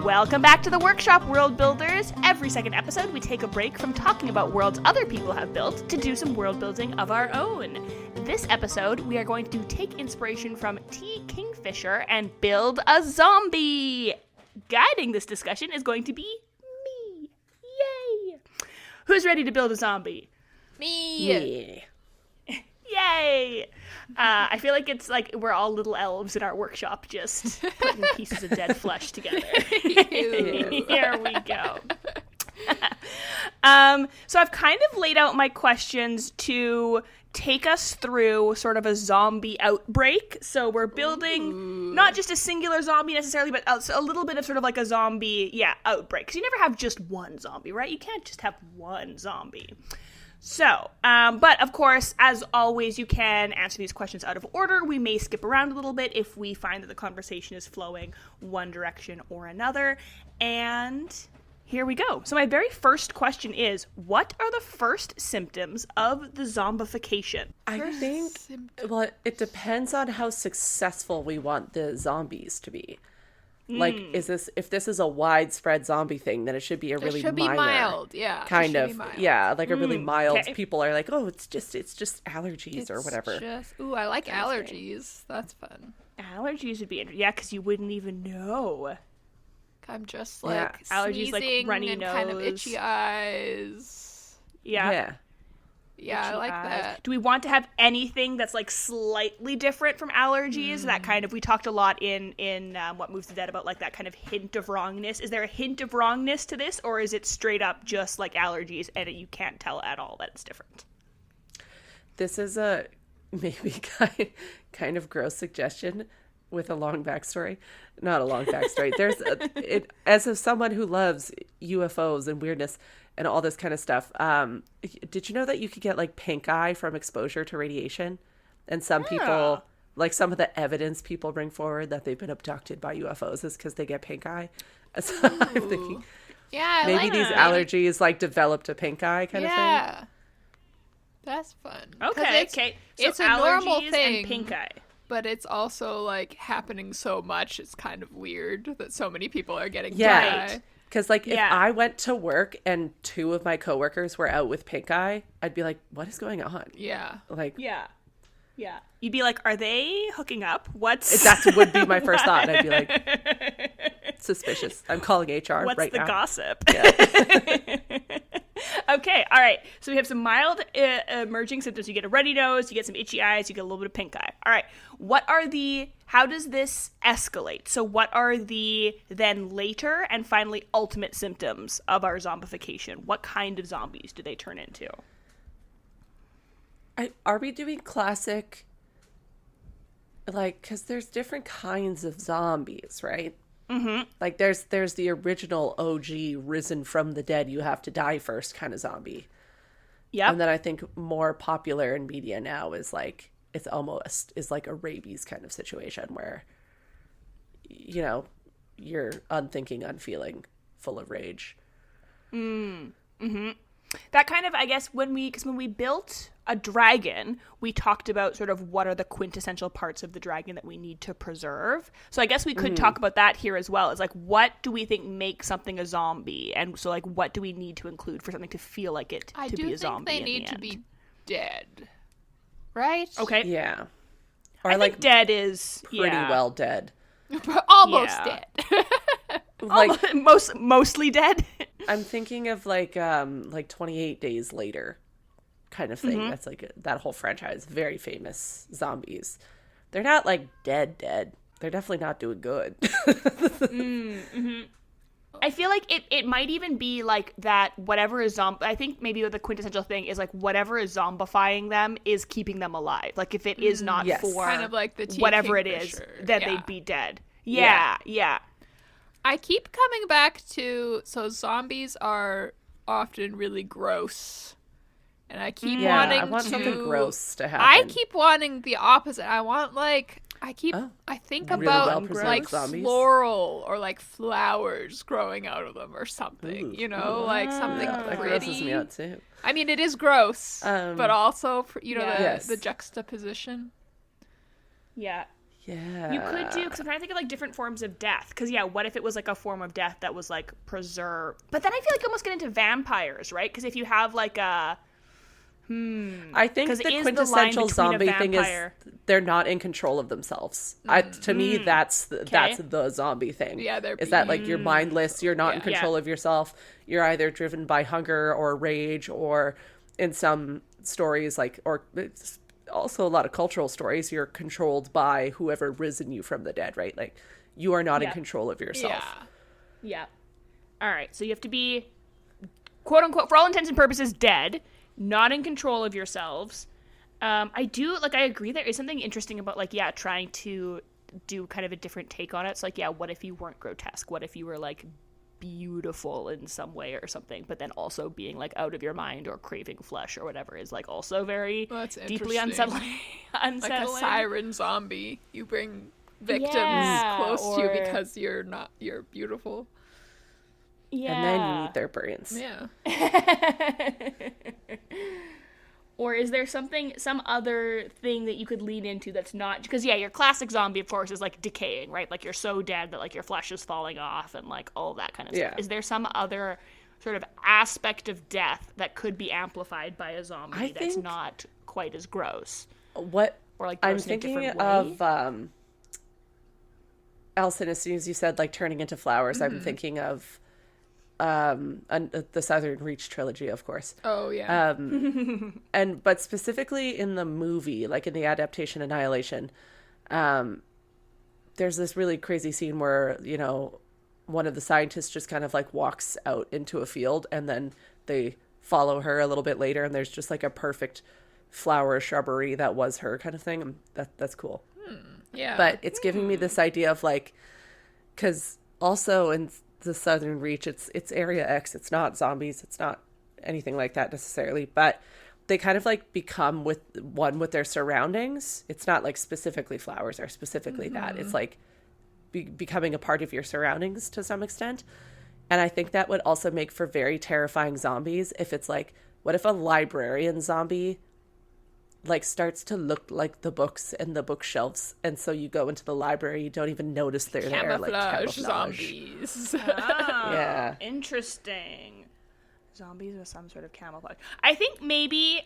Welcome back to the workshop, World Builders. Every second episode, we take a break from talking about worlds other people have built to do some world building of our own. This episode, we are going to take inspiration from T. Kingfisher and build a zombie. Guiding this discussion is going to be me. Yay! Who's ready to build a zombie? Me! Yeah. Yay! I feel like it's like we're all little elves in our workshop just putting pieces of dead flesh together. Here we go. So I've kind of laid out my questions to take us through sort of a zombie outbreak. So we're building not just a singular zombie necessarily, but a little bit of sort of like a zombie, outbreak. Because you never have just one zombie, right? You can't just have one zombie. So, but of course, as always, you can answer these questions out of order. We may skip around a little bit if we find that the conversation is flowing one direction or another. And here we go. So my very first question is, what are the first symptoms of the zombification? I think, well, it depends on how successful we want the zombies to be. Like, if this is a widespread zombie thing, then it should be a really mild, yeah. Kind of, yeah, like a really mild. Okay. People are like, oh, it's just allergies or whatever. I like allergies. That's fun. Allergies would be, because you wouldn't even know. I'm just like allergies, like runny and nose, kind of itchy eyes. Yeah, I like that. Do we want to have anything that's like slightly different from allergies? That kind of, we talked a lot in What Moves the Dead about like that kind of hint of wrongness. Is there a hint of wrongness to this, or is it straight up just like allergies and you can't tell at all that it's different? This is a maybe kind of gross suggestion with a long backstory. Not a long backstory. As of someone who loves UFOs and weirdness and all this kind of stuff, did you know that you could get like pink eye from exposure to radiation? And some people, like some of the evidence people bring forward that they've been abducted by UFOs is because they get pink eye. So I'm thinking, maybe these allergies like developed a pink eye kind of thing. Yeah, that's fun. Okay. So it's a normal thing. And pink eye. But it's also like happening so much, it's kind of weird that so many people are getting pink eye. Because, like, if I went to work and two of my coworkers were out with pink eye, I'd be like, what is going on? Yeah. Like, yeah. You'd be like, are they hooking up? That would be my first thought. I'd be like, suspicious. I'm calling HR What's right now. What's the gossip? Yeah. Okay, all right. So we have some mild emerging symptoms. You get a runny nose, you get some itchy eyes, you get a little bit of pink eye. All right. How does this escalate? So what are the then later and finally ultimate symptoms of our zombification? What kind of zombies do they turn into? Are we doing classic, like, because there's different kinds of zombies, right? Mm-hmm. Like, there's the original OG risen from the dead, you have to die first kind of zombie. Yeah. And then I think more popular in media now is like, it's almost is like a rabies kind of situation where, you know, you're unthinking, unfeeling, full of rage. Mm-hmm. That kind of, I guess, when we built a dragon, we talked about sort of what are the quintessential parts of the dragon that we need to preserve. So I guess we could talk about that here as well. It's like, what do we think makes something a zombie? And so, like, what do we need to include for something to feel like it to be a zombie? I do think they need to be dead. Right? Okay. Yeah. Or I think dead is pretty well dead. Almost dead. Like mostly dead. I'm thinking of like 28 Days Later kind of thing. That's like that whole franchise, very famous zombies. They're not like dead. They're definitely not doing good. I feel like it might even be like that whatever is I think maybe the quintessential thing is like whatever is zombifying them is keeping them alive. Like if it is not for kind of like the whatever it is, then they'd be dead. Yeah. I keep coming back to, so zombies are often really gross. And I keep I want something gross to happen. I keep wanting the opposite. I want like, I think really about like zombies? Floral or like flowers growing out of them or something, you know, like something that pretty. grosses me out too. I mean, it is gross, but also, you know, the juxtaposition. Yeah. Yeah. You could do, because I'm trying to think of like different forms of death. Because what if it was like a form of death that was like preserved? But then I feel like you almost get into vampires, right? Because if you have like a I think 'cause the is the line quintessential between a zombie thing is vampire- they're not in control of themselves. To me, that's the zombie thing. Yeah, they're is that like you're mindless, you're not in Yeah. control of yourself. You're either driven by hunger or rage, or in some stories or it's also a lot of cultural stories, you're controlled by whoever risen you from the dead, right? Like you are not in control of yourself. Yeah. All right. So you have to be, quote unquote, for all intents and purposes, dead, not in control of yourselves. I agree there is something interesting about trying to do kind of a different take on it. So what if you weren't grotesque? What if you were like beautiful in some way or something, but then also being like out of your mind or craving flesh or whatever is like also very deeply unsettling. Like a siren zombie. You bring victims close to you because you're beautiful. Yeah. And then you eat their brains. Yeah. Or is there some other thing that you could lean into that's not, because your classic zombie of course is like decaying, right? Like you're so dead that like your flesh is falling off and like all that kind of stuff. Is there some other sort of aspect of death that could be amplified by a zombie that's not quite as gross? What or like I'm gross in a thinking different of way? Alison, as soon as you said like turning into flowers, I'm thinking of the Southern Reach trilogy, of course. Oh yeah. But specifically in the movie, like in the adaptation Annihilation, there's this really crazy scene where, one of the scientists just kind of like walks out into a field and then they follow her a little bit later and there's just like a perfect flower shrubbery that was her kind of thing. And that's cool. Yeah. But it's giving me this idea of like, because also in the Southern Reach, it's Area X. It's not zombies. It's not anything like that necessarily. But they kind of like become one with their surroundings. It's not like specifically flowers or specifically that. It's like becoming a part of your surroundings to some extent. And I think that would also make for very terrifying zombies if it's like, what if a librarian zombie like starts to look like the books and the bookshelves, and so you go into the library, you don't even notice they're there, like camouflage zombies. Yeah, interesting. Zombies with some sort of camouflage. I think maybe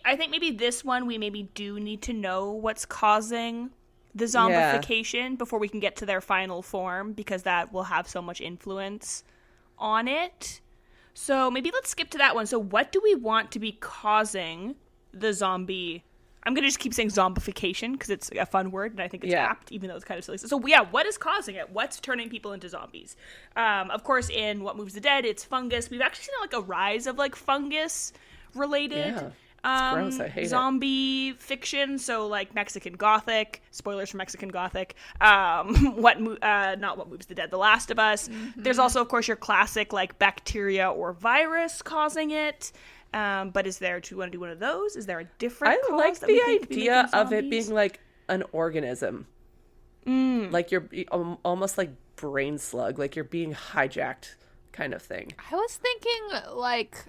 this one we maybe do need to know what's causing the zombification before we can get to their final form, because that will have so much influence on it. So maybe let's skip to that one. So what do we want to be causing the zombie? I'm going to just keep saying zombification because it's a fun word and I think it's apt, even though it's kind of silly. So what is causing it? What's turning people into zombies? Of course, in What Moves the Dead, it's fungus. We've actually seen like a rise of like fungus-related gross. I hate zombie fiction. So like Mexican Gothic, spoilers for Mexican Gothic, not What Moves the Dead, The Last of Us. There's also, of course, your classic like bacteria or virus causing it. But do you want to do one of those? Is there a different cause? I like that we the think could be idea making of it zombies? being like an organism. Like you're almost like brain slug, like you're being hijacked kind of thing. I was thinking, like,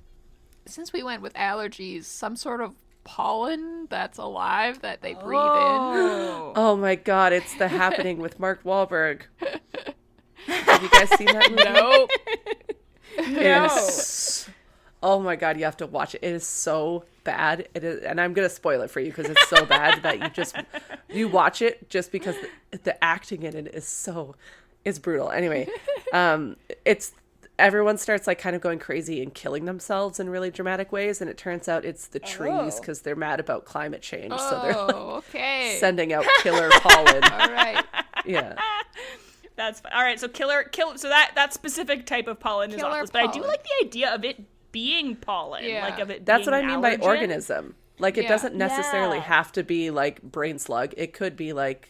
since we went with allergies, some sort of pollen that's alive that they breathe in. Oh my god, it's The Happening with Mark Wahlberg. Have you guys seen that movie? Nope. Yes. Oh my god, you have to watch it. It is so bad. It is, and I'm gonna spoil it for you because it's so bad that you watch it just because the acting in it is brutal. Anyway, everyone starts like kind of going crazy and killing themselves in really dramatic ways, and it turns out it's the trees because they're mad about climate change, so they're like sending out killer pollen. All right. Yeah. That's all right. So so that specific type of pollen is awful. But I do like the idea of it being pollen, like of it. That's being what I mean by organism. Like it doesn't necessarily Yeah. have to be like brain slug. It could be like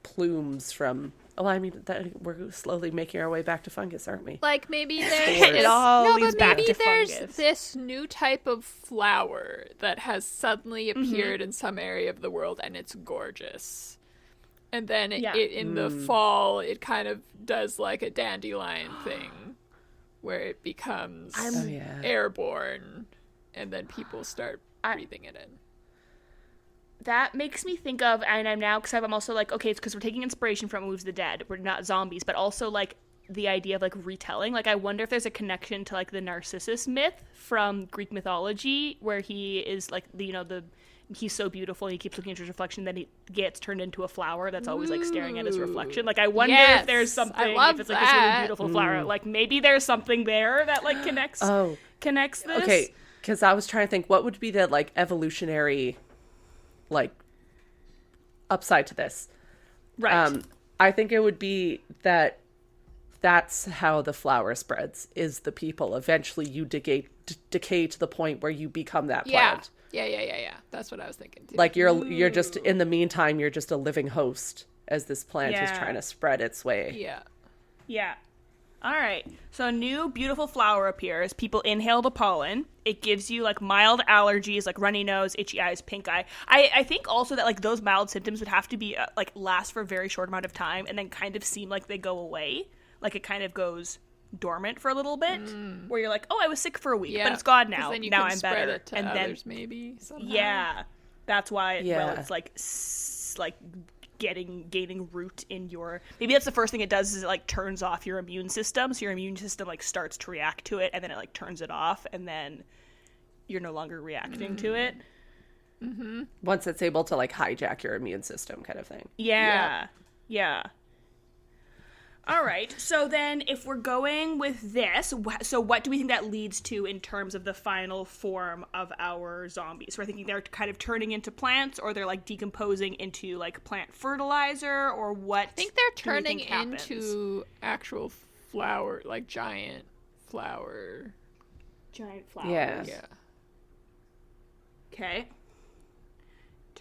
plumes from. Oh, I mean we're slowly making our way back to fungus, aren't we? Like maybe there's It all leads back to there's fungus. this new type of flower that has suddenly appeared in some area of the world, and it's gorgeous. And then it in the fall, it kind of does like a dandelion thing, where it becomes airborne, and then people start breathing it in. that makes me think of, and I'm now, because I'm also like, okay, it's because we're taking inspiration from Moves the Dead. We're not zombies, but also like the idea of like retelling. Like, I wonder if there's a connection to like the Narcissus myth from Greek mythology, where he is like, he's so beautiful, he keeps looking at his reflection, then he gets turned into a flower that's always like staring at his reflection. Like, I wonder if there's something, if it's like this really beautiful flower, like maybe there's something there that like connects this. Okay, because I was trying to think, what would be the like evolutionary like upside to this? Right. I think it would be that's how the flower spreads, is the people. Eventually you decay to the point where you become that plant. Yeah. That's what I was thinking too. Like you're just, in the meantime, you're just a living host as this plant is trying to spread its way. Yeah. All right. So a new beautiful flower appears. People inhale the pollen. It gives you like mild allergies, like runny nose, itchy eyes, pink eye. I think also that like those mild symptoms would have to be like last for a very short amount of time and then kind of seem like they go away. Like it kind of goes dormant for a little bit, where you're like, oh, I was sick for a week, but it's gone now. Then you now can I'm spread better. it to and others, then maybe somehow. That's why it's like gaining root in your, maybe that's the first thing it does, is it like turns off your immune system, so your immune system like starts to react to it, and then it like turns it off, and then you're no longer reacting to it. Once it's able to like hijack your immune system, kind of thing. Yeah. All right, so then if we're going with this, so what do we think that leads to in terms of the final form of our zombies? So we're thinking they're kind of turning into plants, or they're like decomposing into like plant fertilizer, or what? I think they're turning into actual flower, like giant flower. Giant flowers. Yeah. Okay.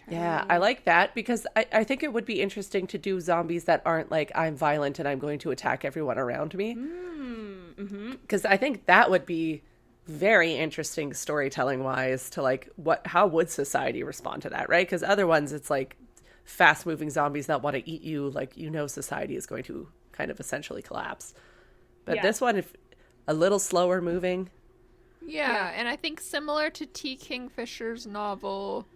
Yeah, I like that, because I think it would be interesting to do zombies that aren't like, I'm violent and I'm going to attack everyone around me. Because I think that would be very interesting storytelling wise to like, how would society respond to that, right? Because other ones, it's like fast moving zombies that want to eat you, like, society is going to kind of essentially collapse. But this one, if a little slower moving. Yeah, and I think similar to T. Kingfisher's novel,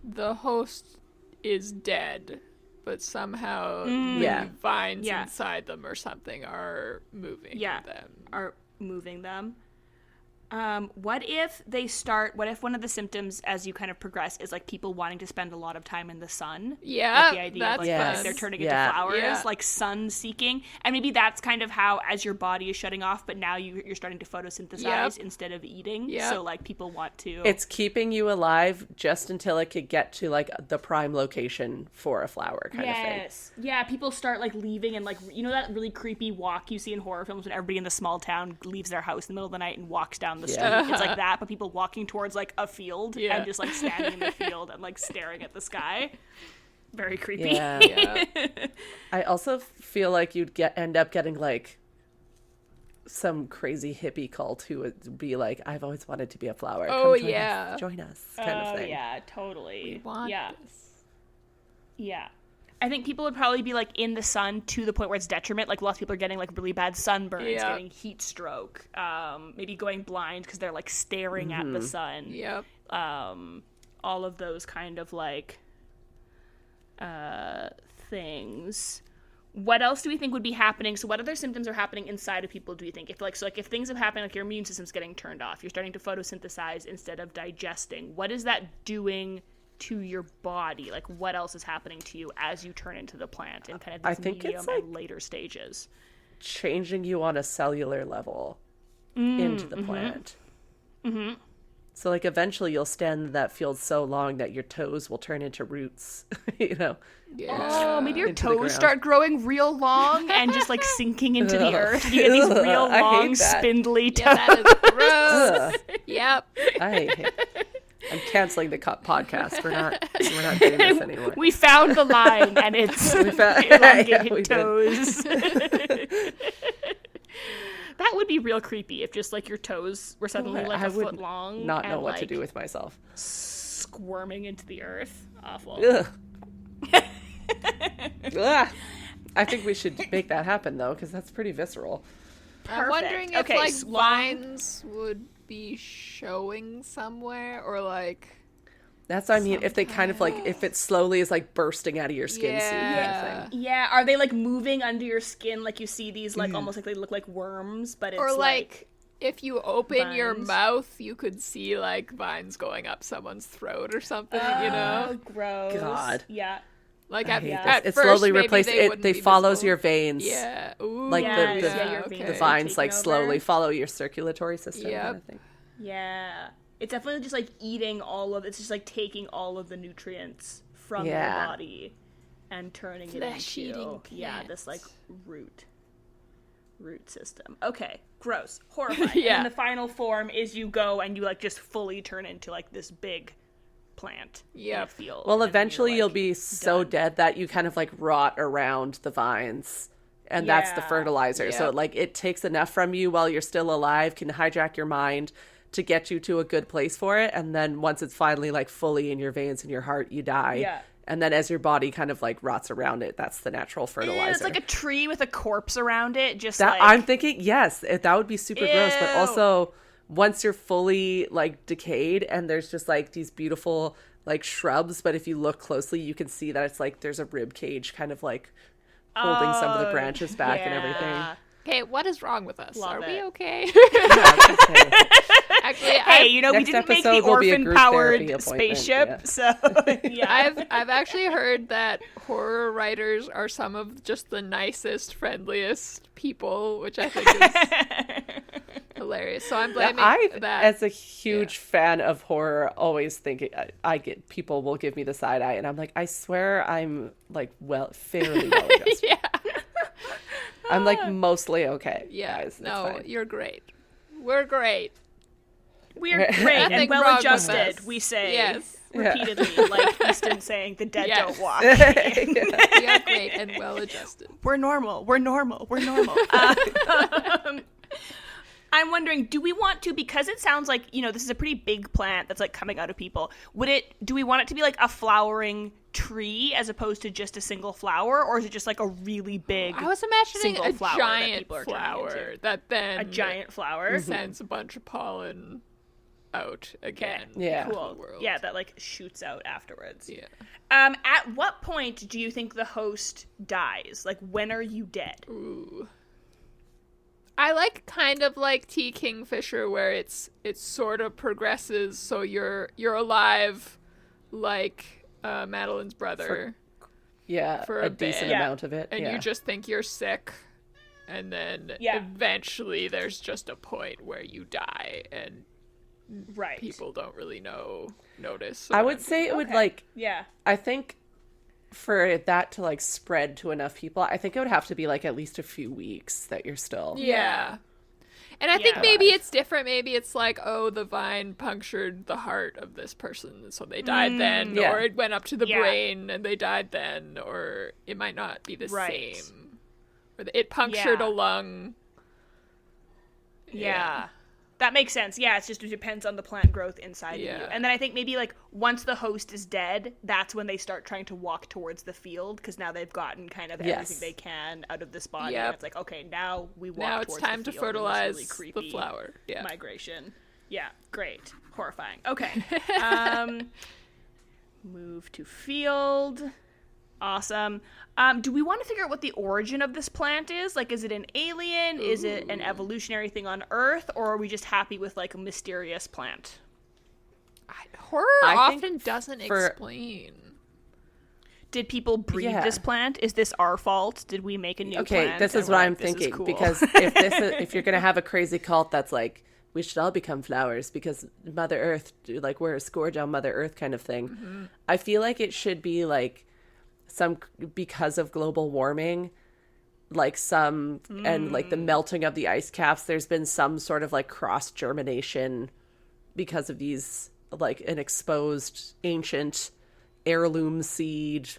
the host is dead, but somehow the vines inside them or something are moving them. Are moving them. What if one of the symptoms as you kind of progress is like people wanting to spend a lot of time in the sun? Yeah, like the idea of like they're turning into flowers, like sun seeking, and maybe that's kind of how, as your body is shutting off, but now you're starting to photosynthesize instead of eating. So like people want to. It's keeping you alive just until it could get to like the prime location for a flower kind of thing. Yeah, people start like leaving, and like that really creepy walk you see in horror films when everybody in the small town leaves their house in the middle of the night and walks down the street. It's like that, but people walking towards like a field and just like standing in the field and like staring at the sky. Very creepy. Yeah. I also feel like you'd end up getting like some crazy hippie cult who would be like, I've always wanted to be a flower. Come join us, kind of thing. Yeah, totally. We want this. Yeah. I think people would probably be like in the sun to the point where it's detriment. Like lots of people are getting like really bad sunburns, getting heat stroke, maybe going blind because they're like staring at the sun. Yep. All of those kind of like things. What else do we think would be happening? So what other symptoms are happening inside of people, do you think? If things have happened, like your immune system's getting turned off, you're starting to photosynthesize instead of digesting, what is that doing to your body? Like what else is happening to you as you turn into the plant in kind of these medium and later stages? Changing you on a cellular level into the plant. So like eventually you'll stand in that field so long that your toes will turn into roots, Oh, maybe your toes start growing real long and just like sinking into the earth. You get these real long, spindly toes. That is gross. Yep. I'm canceling the podcast. We're not doing this anymore. We found the line, and it's elongated toes. That would be real creepy if just like your toes were suddenly like a foot long. Not know what to do with myself. Squirming into the earth. Awful. Ugh. Ugh. I think we should make that happen though, because that's pretty visceral. I'm wondering if vines would be showing somewhere, or like That's what I mean. If they kind of like, if it slowly is like bursting out of your skin suit kind of thing. Yeah, are they like moving under your skin? Like you see these like almost like they look like worms, but it's or like if you open vines. your mouth, you could see like vines going up someone's throat or something. You know, gross. God. Yeah. like I hate at this. It first, slowly maybe replaces they it. wouldn't They be follows visible. your veins. Yeah. Ooh, Like Yes, the yeah, your okay. veins the are vines taking like slowly over. follow your circulatory system kind of thing. Yeah. It's definitely just like eating it's just like taking all of the nutrients from your Yeah. body and turning Flesh-eating it into plant. this like root system. Okay, gross, horrifying. Yeah. And the final form is you go and you like just fully turn into like this big plant in a Yep. field. Well, and then eventually you're, you'll like, be so done. dead that you kind of like rot around the vines. And that's the Yeah. fertilizer. So Yep. like it takes enough from you while you're still alive, can hijack your mind to get you to a good place for it. And then once it's finally like fully in your veins and your heart, you die. Yeah. And then as your body kind of like rots around it, that's the natural fertilizer. It's like a tree with a corpse around it. Just that like I'm thinking, yes, that would be super gross. But Ew. also once you're fully like decayed and there's just like these beautiful like shrubs, but if you look closely, you can see that it's like there's a rib cage kind of like holding some of the branches back and everything. Okay, what is wrong with us? Love Are it. we okay? Yeah, okay. Actually, Hey, you know, we Next didn't make the episode will be a group orphan-powered therapy appointment, spaceship, yeah. so yeah. I've actually heard that horror writers are some of just the nicest, friendliest people, which I think is hilarious. So I'm blaming that. As a huge fan of horror, always thinking I get people will give me the side eye, and I'm like, I swear I'm like fairly well adjusted. Yeah. I'm like mostly okay. Yeah. guys, it's No, fine. you're great. We're great. We're great and Nothing well wrong with adjusted, us. we say Yes. repeatedly, like Easton saying the dead Yes. don't walk. We are great and well adjusted. We're normal. We're normal. We're normal. I'm wondering, do we want to, because it sounds like, you know, this is a pretty big plant that's like coming out of people, do we want it to be like a flowering tree as opposed to just a single flower, or is it just like a really big I was imagining single a flower that giant people are turning flower into? that then A giant flower? sends a bunch of pollen out again. Yeah. into the Cool. world. Yeah, that like shoots out afterwards. Yeah. At what point do you think the host dies? Like, when are you dead? Ooh. I like kind of like T. Kingfisher, where it sort of progresses, so you're alive, like Madeline's brother, Yeah, for a a bit. decent Yeah. amount of it. and yeah. you just think you're sick, and then Yeah. eventually there's just a point where you die, and Right. people don't really notice. I would say it would like Yeah. I think for that to like spread to enough people, I think it would have to be like at least a few weeks that you're still. Yeah. And I think Yeah. maybe it's different. Maybe it's like, oh, the vine punctured the heart of this person, so they died then, Yeah. or it went up to the Yeah. brain and they died then, or it might not be the Right. same. Or it punctured Yeah. a lung. Yeah. That makes sense. Yeah, it depends on the plant growth inside of you. Yeah. And then I think maybe like once the host is dead, that's when they start trying to walk towards the field, because now they've gotten kind of Yes. everything they can out of this body. Yep. And it's like, okay, now we walk Now it's towards time the to field in this fertilize really the creepy flower. Yeah. migration. Yeah, great. Horrifying. Okay. Move to field. Awesome. Do we want to figure out what the origin of this plant is? Like, is it an alien? Is it an evolutionary thing on Earth? Or are we just happy with, like, a mysterious plant? Horror I think often doesn't for- explain. Did people breed Yeah. this plant? Is this our fault? Did we make a new Okay, plant? this and is we're what like, I'm "This is thinking cool." because if you're gonna have a crazy cult that's like we should all become flowers because Mother Earth, like we're a scourge on Mother Earth kind of thing. I feel like it should be like because of global warming, like and like the melting of the ice caps. There's been some sort of like cross germination because of like an exposed ancient heirloom seed.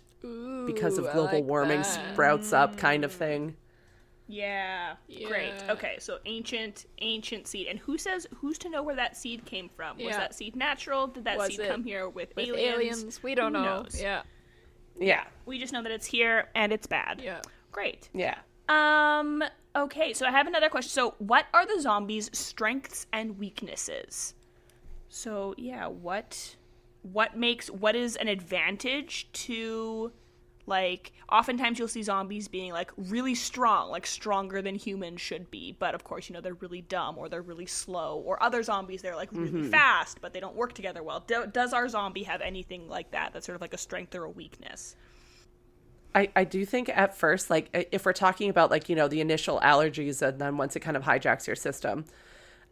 Because of Ooh, I global like warming that. sprouts up kind of thing. Yeah. Great. Yeah. Okay, so ancient seed. And who's to know where that seed came from? Was Yeah. that seed natural? Did that Was seed it come here with With aliens? aliens, we don't Who know. knows? Yeah. Yeah. We just know that it's here and it's bad. Yeah. Great. Yeah. Okay, so I have another question. So what are the zombies' strengths and weaknesses? So yeah, what what is an advantage to, like, oftentimes you'll see zombies being like really strong, like stronger than humans should be, but of course, you know, they're really dumb or they're really slow, or other zombies they're like really fast but they don't work together well. Does our zombie have anything like that that's sort of like a strength or a weakness? I do think at first, like, if we're talking about, like, you know, the initial allergies and then once it kind of hijacks your system,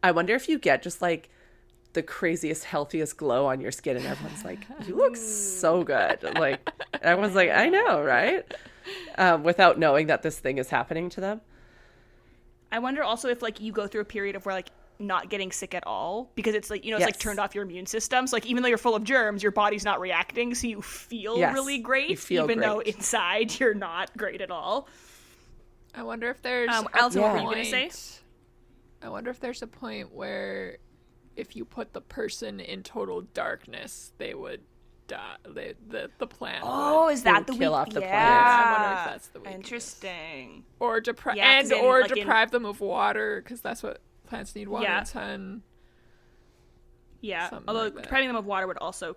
I wonder if you get just like the craziest, healthiest glow on your skin and everyone's like, you look so good. Like, everyone's like, I know, right? Without knowing that this thing is happening to them. I wonder also if, like, you go through a period of where, like, not getting sick at all, because it's like, you know, it's like turned off your immune system, so like even though you're full of germs, your body's not reacting, so you feel really great, you feel even great. Though inside you're not great at all. I wonder if there's Alison, what were you gonna say? I wonder if there's a point where if you put the person in total darkness, they would die. The plant. Oh, is that the kill off the plant? I wonder if that's the weakness. Interesting. Or deprive them of water, because that's what plants need, water and sun. Yeah, something although like depriving them of water would also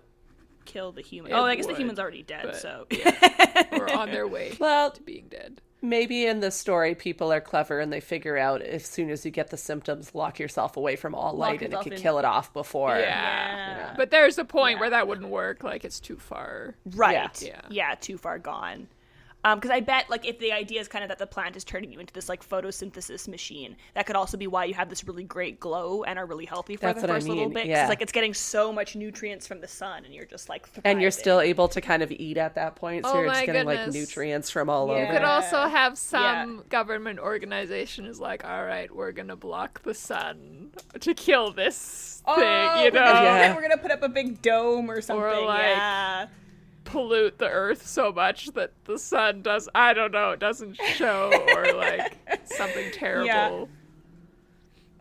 kill the human. I guess the human's already dead, so. Yeah. Or on their way to being dead. Maybe in the story, people are clever and they figure out as soon as you get the symptoms, lock yourself away from all light and it could kill it off before. Yeah. But there's a point where that wouldn't work. Like, it's too far. Right. Yeah, too far gone. Because I bet, like, if the idea is kind of that the plant is turning you into this, like, photosynthesis machine, that could also be why you have this really great glow and are really healthy for the first little bit. Yeah. It's like it's getting so much nutrients from the sun, and you're just, like, thriving. And you're still able to kind of eat at that point, so you're just getting, like, nutrients from all over. You could also have some government organization is like, all right, we're going to block the sun to kill this thing, you know? We're going to put up a big dome or something, or like, pollute the earth so much that the sun doesn't show, or like something terrible.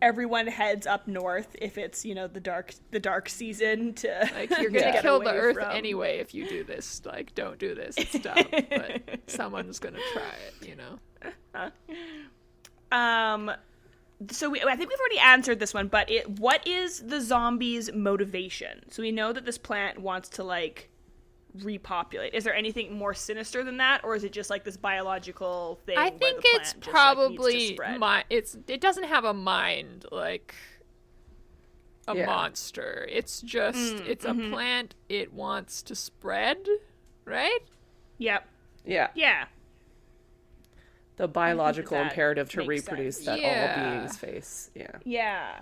Everyone heads up north if it's, you know, the dark season to, like, you're gonna kill the earth anyway if you do this. Like, don't do this, it's dumb, but someone's gonna try it, you know. So I think we've already answered this one, but what is the zombie's motivation? So we know that this plant wants to, like, repopulate. Is there anything more sinister than that, or is it just like this biological thing? I think it's probably it doesn't have a mind like a monster. It's just it's a plant. It wants to spread, right? Yep. Yeah. The biological imperative to reproduce that all beings face. Yeah.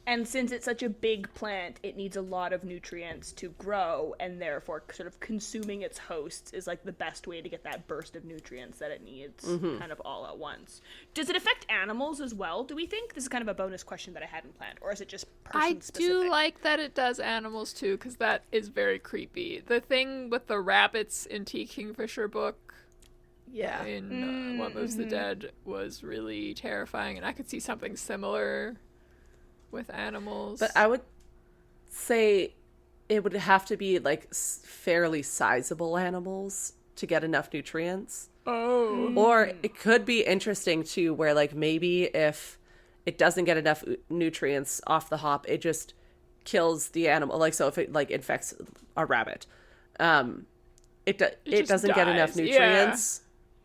And since it's such a big plant, it needs a lot of nutrients to grow, and therefore sort of consuming its hosts is, like, the best way to get that burst of nutrients that it needs kind of all at once. Does it affect animals as well, do we think? This is kind of a bonus question that I hadn't planned. Or is it just person-specific? I do like that it does animals, too, because that is very creepy. The thing with the rabbits in T. Kingfisher book in What Moves the Dead was really terrifying, and I could see something similar with animals. But I would say it would have to be, like, fairly sizable animals to get enough nutrients. Or it could be interesting too, where, like, maybe if it doesn't get enough nutrients off the hop, it just kills the animal. Like, so if it, like, infects a rabbit, it doesn't get enough nutrients.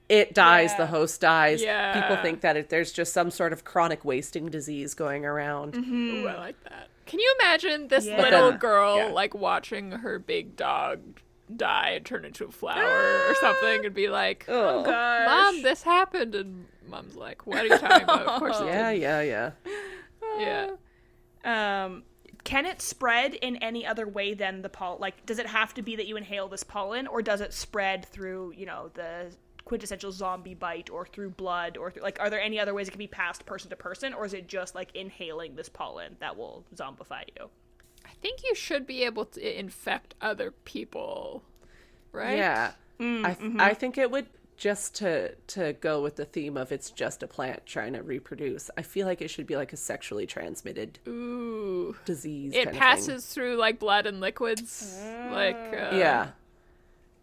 It dies, the host dies. People think that there's just some sort of chronic wasting disease going around. Ooh, I like that. Can you imagine this little girl, like, watching her big dog die and turn into a flower or something, and be like, oh gosh, Mom, this happened, and Mom's like, what are you talking about? Of course it did. Yeah. Can it spread in any other way than the pollen? Like, does it have to be that you inhale this pollen, or does it spread through, you know, the quintessential zombie bite, or through blood, or through, like, are there any other ways it can be passed person to person, or is it just, like, inhaling this pollen that will zombify you? I think you should be able to infect other people, right? Yeah. I think it would, just to go with the theme of it's just a plant trying to reproduce, I feel like it should be like a sexually transmitted disease. It passes through, like, blood and liquids.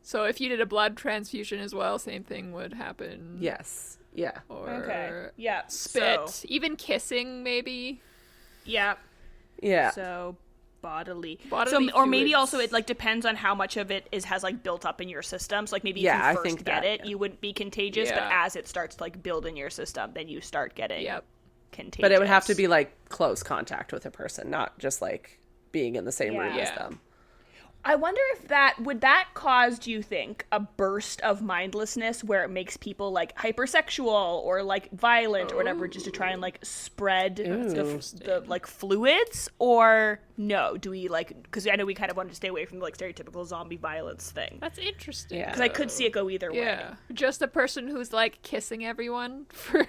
So if you did a blood transfusion as well, same thing would happen. Yes. Yeah. Or spit. Even kissing, maybe. Yeah. Yeah. So bodily. Or maybe fluids. also it like depends on how much of it has like built up in your system. So like maybe if you first get it, you wouldn't be contagious, but as it starts to like build in your system, then you start getting contagious. But it would have to be like close contact with a person, not just like being in the same room as them. I wonder if would that cause, do you think, a burst of mindlessness where it makes people like hypersexual or like violent or whatever, just to try and like spread the like fluids? Or no, do we like, because I know we kind of wanted to stay away from the like stereotypical zombie violence thing. That's interesting. Yeah, because I could see it go either way. Yeah, just a person who's like kissing everyone for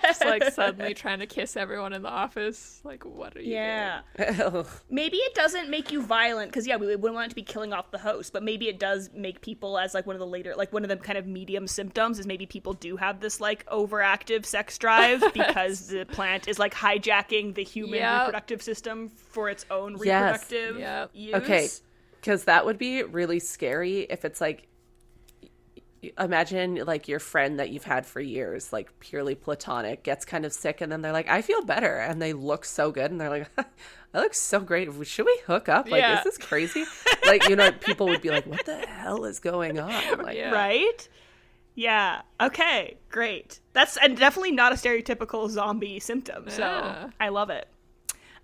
just like suddenly trying to kiss everyone in the office. Like, what are you doing? Maybe it doesn't make you violent, because we wouldn't want it to be killing off the host, but maybe it does make people, as like one of the later, like one of the kind of medium symptoms is maybe people do have this like overactive sex drive because the plant is like hijacking the human reproductive system for its own reproductive use. Okay, because that would be really scary if it's like, imagine like your friend that you've had for years, like purely platonic, gets kind of sick, and then they're like, I feel better, and they look so good, and they're like, I look so great, should we hook up? Like, is this crazy? Like, you know, people would be like, what the hell is going on? Like, right? Yeah. Okay, great. That's definitely not a stereotypical zombie symptom, so I love it.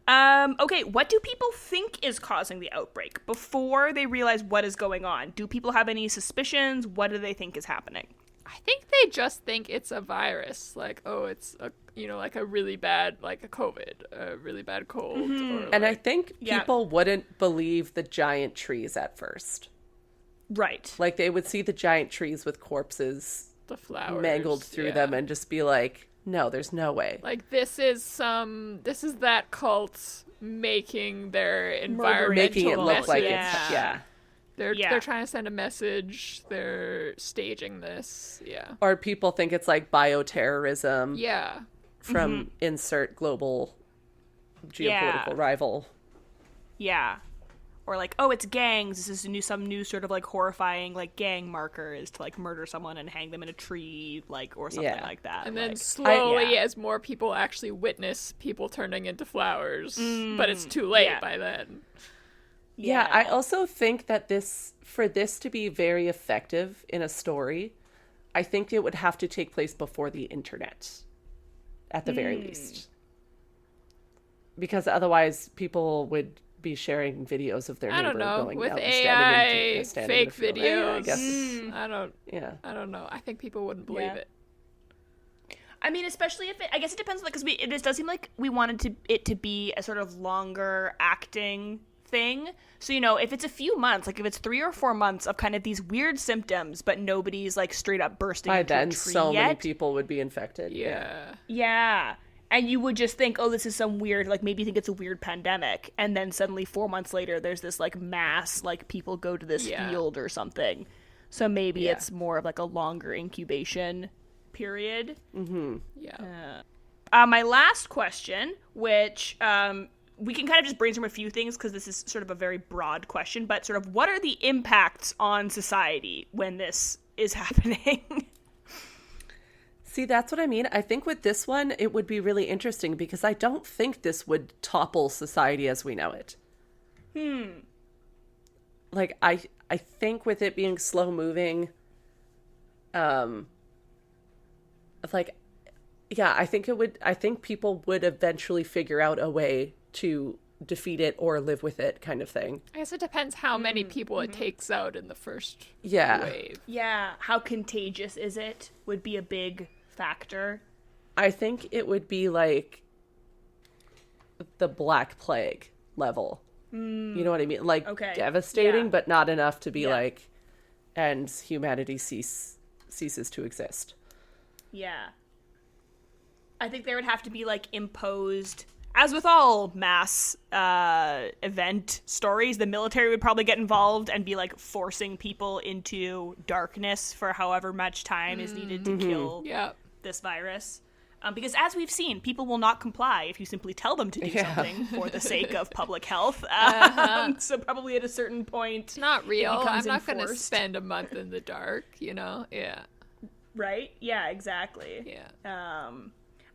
Okay, what do people think is causing the outbreak before they realize what is going on? Do people have any suspicions? What do they think is happening? I think they just think it's a virus. Like, oh, it's a, you know, like a really bad, like a COVID, a really bad cold. Or and I think people wouldn't believe the giant trees at first. Right. Like, they would see the giant trees with corpses, the flowers mangled through them, and just be like, no, there's no way. Like, this is that cult making their environmental making it look message. like it's They're trying to send a message. They're staging this. Yeah. Or people think it's like bioterrorism. Yeah. From insert global geopolitical rival. Yeah. Or like, oh, it's gangs. This is some new sort of like horrifying like gang marker is to like murder someone and hang them in a tree, like, or something like that. And like, then slowly, as more people actually witness people turning into flowers, but it's too late by then. Yeah, I also think that for this to be very effective in a story, I think it would have to take place before the internet, at the very least. Because otherwise, people would be sharing videos of their neighbor going with out AI and standing fake in the field. videos. I guess I don't know. I think people wouldn't believe it. I mean, especially if I guess it depends, because this does seem like we wanted it to be a sort of longer acting thing. So, you know, if it's a few months, like if it's 3 or 4 months of kind of these weird symptoms, but nobody's like straight up bursting into a tree so yet, many people would be infected. Yeah. And you would just think, oh, this is some weird, like, maybe you think it's a weird pandemic. And then suddenly 4 months later, there's this, like, mass, like, people go to this field or something. So maybe it's more of, like, a longer incubation period. Mm-hmm. Yeah. My last question, which we can kind of just brainstorm a few things because this is sort of a very broad question, but sort of what are the impacts on society when this is happening? See, that's what I mean. I think with this one, it would be really interesting because I don't think this would topple society as we know it. Like, I think with it being slow moving, like, yeah, I think people would eventually figure out a way to defeat it or live with it, kind of thing. I guess it depends how many people it takes out in the first wave. Yeah, how contagious is it would be a big factor. I think it would be like the Black Plague level. You know what I mean? Like, devastating, but not enough to be like, and humanity ceases to exist. Yeah. I think there would have to be like imposed, as with all mass event stories, the military would probably get involved and be like forcing people into darkness for however much time is needed to kill this virus. Because as we've seen, people will not comply if you simply tell them to do something for the sake of public health. So probably at a certain point, it's not real. I'm not going to spend a month in the dark, you know? Yeah. Right? Yeah, exactly. Yeah.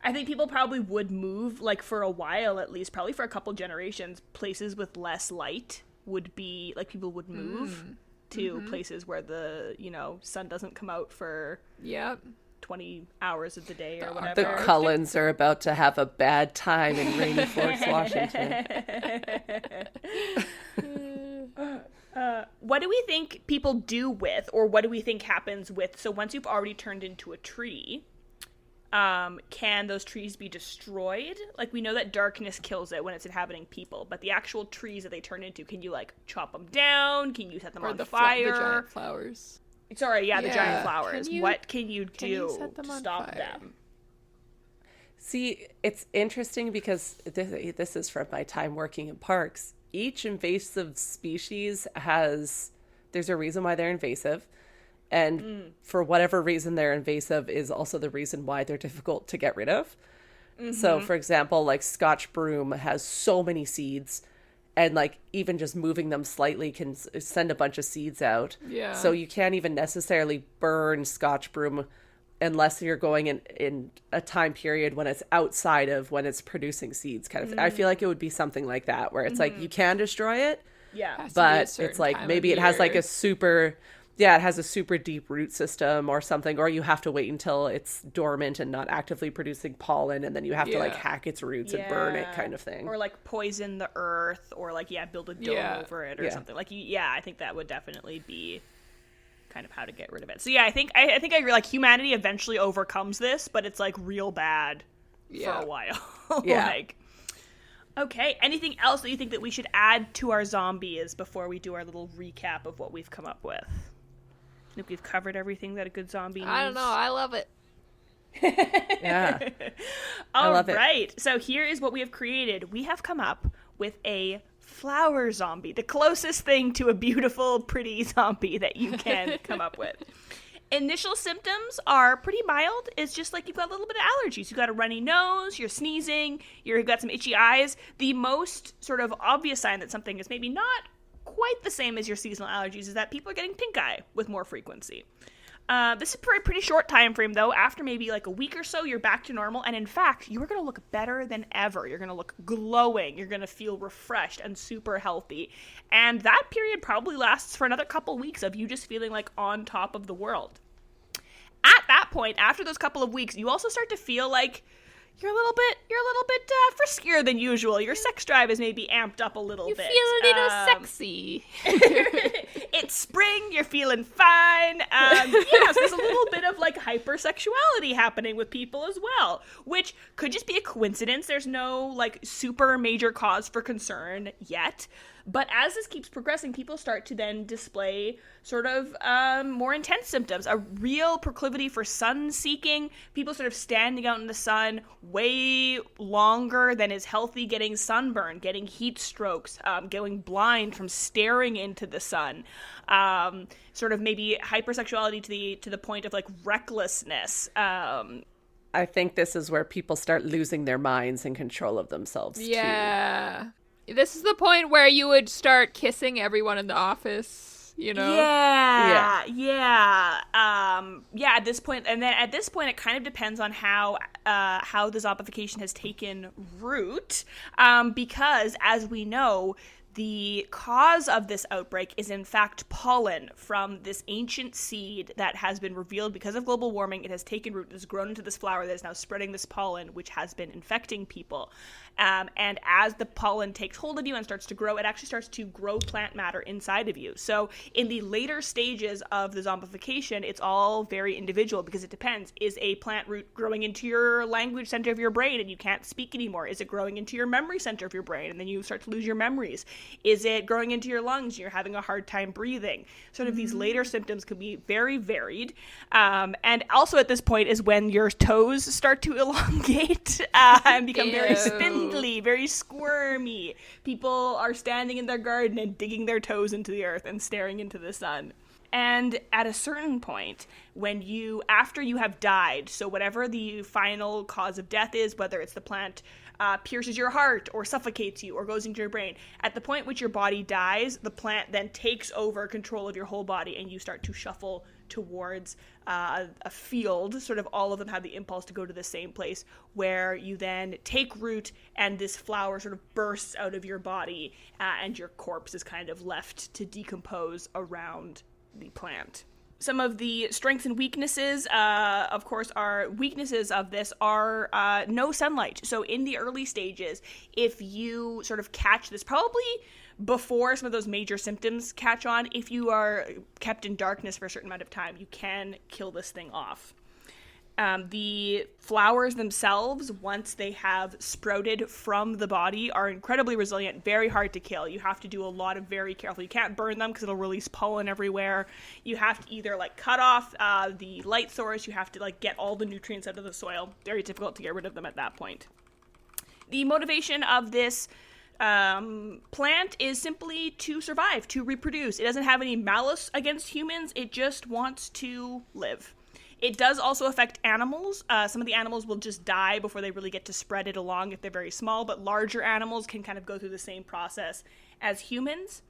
I think people probably would move, like, for a while at least, probably for a couple generations, places with less light would be, like, people would move to places where the, sun doesn't come out for 20 hours of the day or whatever. The Cullens are about to have a bad time in rainy Forks, Washington. What do we think people do with, or what do we think happens with, so once you've already turned into a tree, can those trees be destroyed? Like, we know that darkness kills it when it's inhabiting people, but the actual trees that they turn into, can you, like, chop them down? Can you set them on fire? The giant flowers. Sorry, the giant flowers. What can you do to stop them? See, it's interesting because this is from my time working in parks. Each invasive species there's a reason why they're invasive. And for whatever reason they're invasive is also the reason why they're difficult to get rid of. So, for example, like Scotch broom has so many seeds, and like even just moving them slightly can send a bunch of seeds out. Yeah. So you can't even necessarily burn Scotch broom unless you're going in a time period when it's outside of when it's producing seeds. Kind of, I feel like it would be something like that, where it's like you can destroy it, but it's like maybe it has like a super deep root system or something, or you have to wait until it's dormant and not actively producing pollen, and then you have to like hack its roots and burn it, kind of thing. Or like poison the earth, or like build a dome over it or something. Like I think that would definitely be kind of how to get rid of it. So I think I agree. Like, humanity eventually overcomes this, but it's like real bad for a while. Like, okay, anything else that you think that we should add to our zombies before we do our little recap of what we've come up with? I think we've covered everything that a good zombie needs. I don't know. I love it. All right. So here is what we have created. We have come up with a flower zombie, the closest thing to a beautiful, pretty zombie that you can come up with. Initial symptoms are pretty mild. It's just like you've got a little bit of allergies. You've got a runny nose, you're sneezing, you've got some itchy eyes. The most sort of obvious sign that something is maybe not quite the same as your seasonal allergies is that people are getting pink eye with more frequency. This is a pretty short time frame, though. After maybe like a week or so, you're back to normal. And in fact, you are going to look better than ever. You're going to look glowing. You're going to feel refreshed and super healthy. And that period probably lasts for another couple weeks of you just feeling like on top of the world. At that point, after those couple of weeks, you also start to feel like you're a little bit friskier than usual. Your sex drive is maybe amped up a little bit. You feel a little sexy. It's spring. You're feeling fine. So there's a little bit of like hypersexuality happening with people as well, which could just be a coincidence. There's no like super major cause for concern yet. But as this keeps progressing, people start to then display sort of more intense symptoms, a real proclivity for sun seeking, people sort of standing out in the sun way longer than is healthy, getting sunburn, getting heat strokes, going blind from staring into the sun, sort of maybe hypersexuality to the point of like recklessness. I think this is where people start losing their minds and control of themselves, too. This is the point where you would start kissing everyone in the office, you know? Yeah. At this point, and then at this point, it kind of depends on how the zombification has taken root, because as we know, the cause of this outbreak is in fact pollen from this ancient seed that has been revealed because of global warming. It has taken root, it has grown into this flower that is now spreading this pollen, which has been infecting people. And as the pollen takes hold of you and starts to grow, it actually starts to grow plant matter inside of you. So in the later stages of the zombification, it's all very individual because it depends. Is a plant root growing into your language center of your brain and you can't speak anymore? Is it growing into your memory center of your brain and then you start to lose your memories? Is it growing into your lungs and you're having a hard time breathing? Sort of these later symptoms could be very varied. And also at this point is when your toes start to elongate and become very spindly, very squirmy. People are standing in their garden and digging their toes into the earth and staring into the sun. And at a certain point, after you have died, so whatever the final cause of death is, whether it's the plant pierces your heart or suffocates you or goes into your brain. At the point which your body dies, the plant then takes over control of your whole body and you start to shuffle towards a field. Sort of all of them have the impulse to go to the same place, where you then take root and this flower sort of bursts out of your body and your corpse is kind of left to decompose around the plant. Some of the strengths and weaknesses, of course, weaknesses of this are no sunlight. So in the early stages, if you sort of catch this, probably before some of those major symptoms catch on, if you are kept in darkness for a certain amount of time, you can kill this thing off. The flowers themselves, once they have sprouted from the body, are incredibly resilient, very hard to kill. You have to do a lot of very careful. You can't burn them because it'll release pollen everywhere. You have to either cut off the light source. You have to get all the nutrients out of the soil. Very difficult to get rid of them at that point. The motivation of this plant is simply to survive, to reproduce. It doesn't have any malice against humans. It just wants to live. It does also affect animals. Some of the animals will just die before they really get to spread it along if they're very small, but larger animals can kind of go through the same process as humans.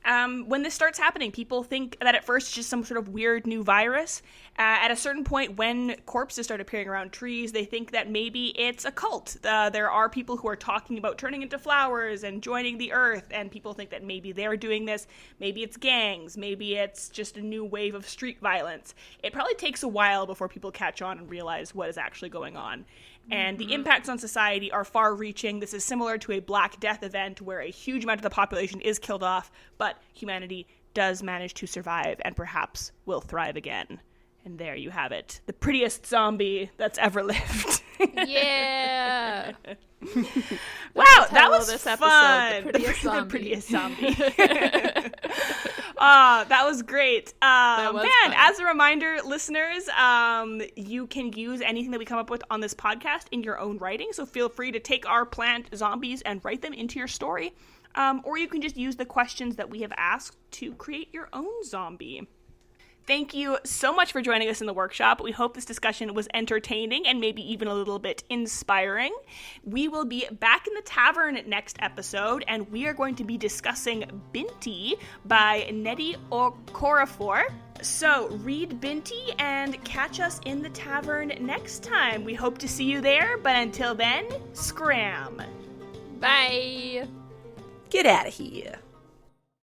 When this starts happening, people think that at first it's just some sort of weird new virus. At a certain point, when corpses start appearing around trees, they think that maybe it's a cult. There are people who are talking about turning into flowers and joining the earth, and people think that maybe they're doing this. Maybe it's gangs. Maybe it's just a new wave of street violence. It probably takes a while before people catch on and realize what is actually going on. And the impacts on society are far-reaching. This is similar to a Black Death event where a huge amount of the population is killed off, but humanity does manage to survive and perhaps will thrive again. And there you have it. The prettiest zombie that's ever lived. Yeah. Wow, that was this fun. The prettiest zombie. The prettiest zombie. That was great. That was fun. As a reminder, listeners, you can use anything that we come up with on this podcast in your own writing. So feel free to take our plant zombies and write them into your story. Or you can just use the questions that we have asked to create your own zombie. Thank you so much for joining us in the workshop. We hope this discussion was entertaining and maybe even a little bit inspiring. We will be back in the tavern next episode, and we are going to be discussing Binti by Nnedi Okorafor. So read Binti and catch us in the tavern next time. We hope to see you there, but until then, scram. Bye. Get out of here.